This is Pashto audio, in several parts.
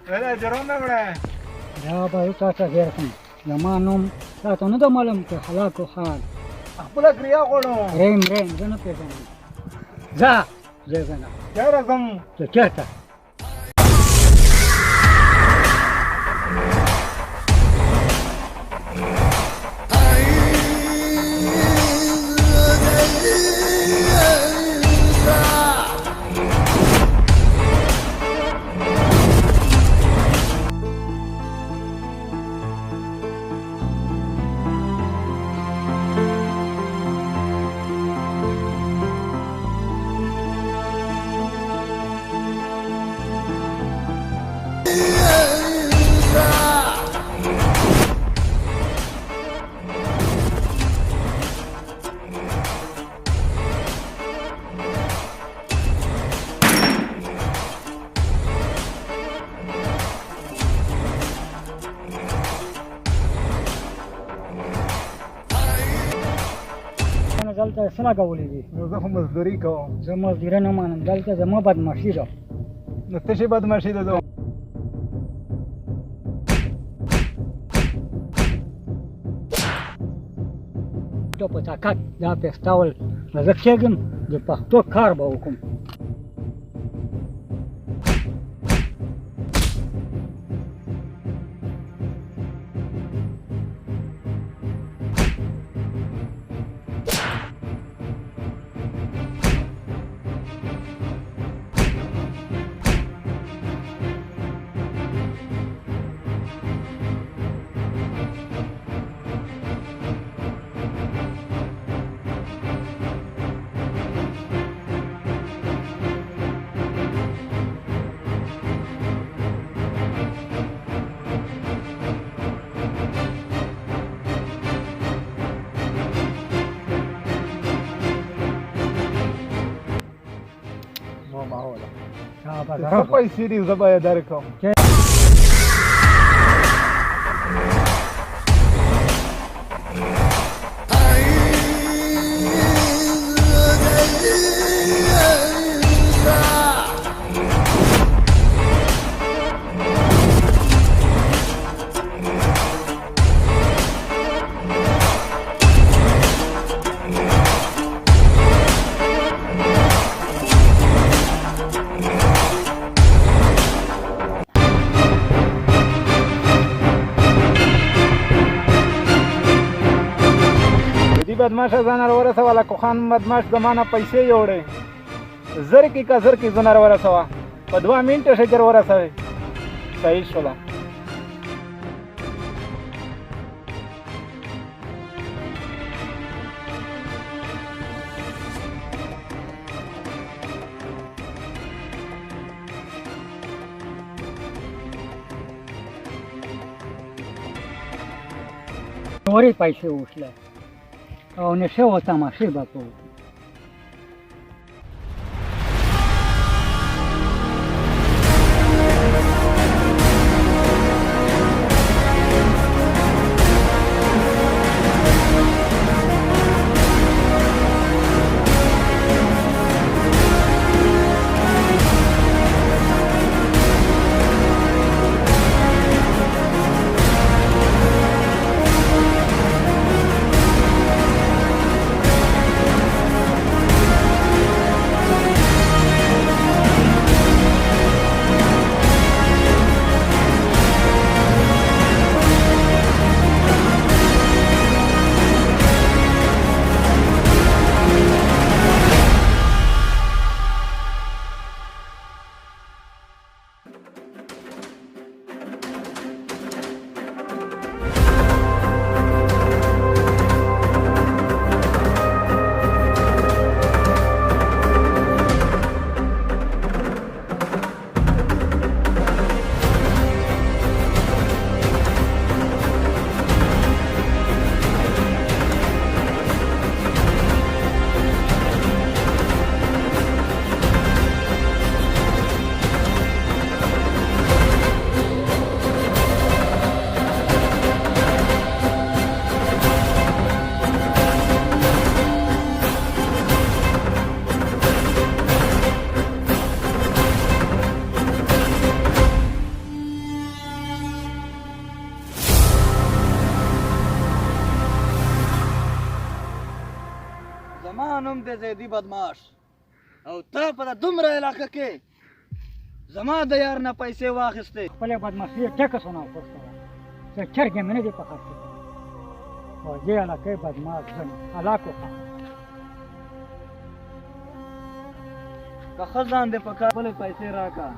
અરે જરો ના પડે જા ભાઈ ચાચા ઘેર કમ જમાનો તો ન તો માલુમ કે હલાકો હાલ આપલા ક્રિયા કોનો રેમ રેમ જનો કે જા જે ગના ક્યારે ગમ તો કેતા जलता सला का बोली जी जखम मजदूरी को जमा धीरे न मान जलता जमा बदमाशी दो नतशी बदमाशी दो तो पता कट जा पे स्टावल रखेगम जो पख्तो खार बहुकुम Какой сирий забая далеко? बदमाश जनावर सवाला कोखान बदमाश जमाना पैसे एवढे जर की जनावर सवा 2 मिनिटं शेजरवर असावे काही शोला वरी पैसे उचले અને સેવતામાં સેવા કરું دی زیدي بدماش او تا په دومره علاقه کې زما د یار نه پیسې واخیستې خپلې بدماشي ټکه سونه وکړه چې چرګې مې نه دي په خرڅ کړې او دې علاقې بدماش زم علاقو که ښه ځان دې په کار خپلې پیسې راکړه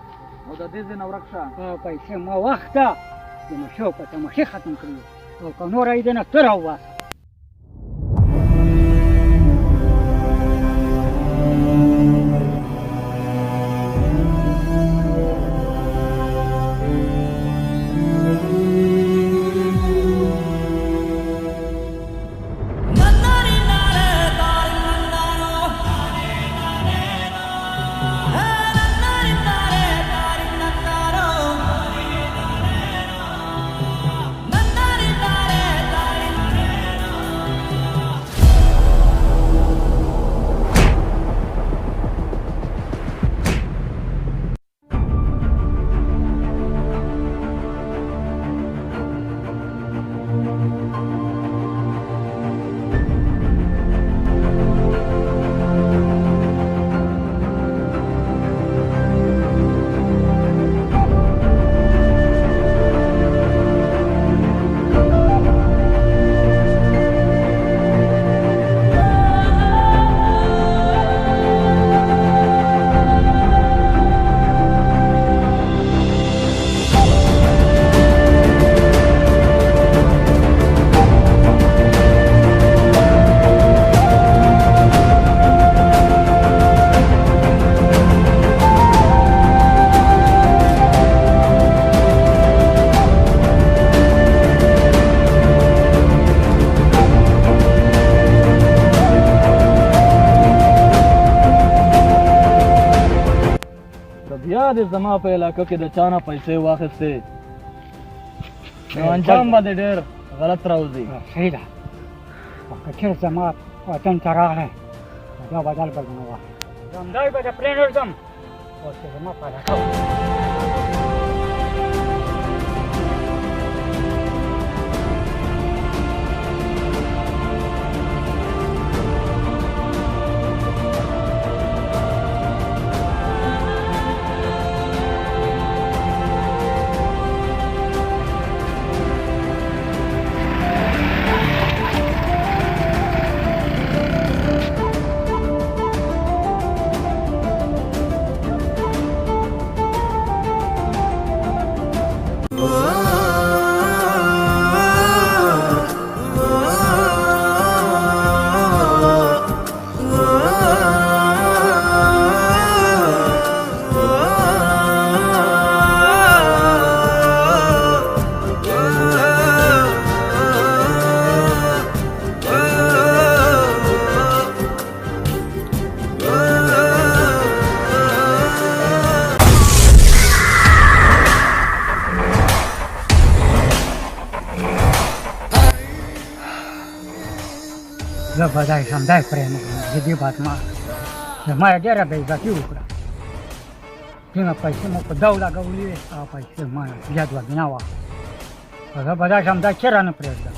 او د دې ځای نه ورک شه پیسې ما وخته د مشو په تماشې ختم کړي او که نور یې دې نه ته راوباسه بیا دې زما په علاقه کې د چا نه پیسې واخیستې نو انجام به دې ډېر غلط راوځي صحیح ده او که چېرې زما وطن ته راغلی نو دا بدل به زما واخلي همدای به د پرېنږدم او چې زما په علاقه زه به دا همدای پرېنږدم جدي بدماش زما یې ډېره بې عزتي وکړه څومره پیسې مو په دو لګولې وې هغه پیسې ما بیا دوه ګنا واخلې زه به دا همدا چېرې نه پرېږدم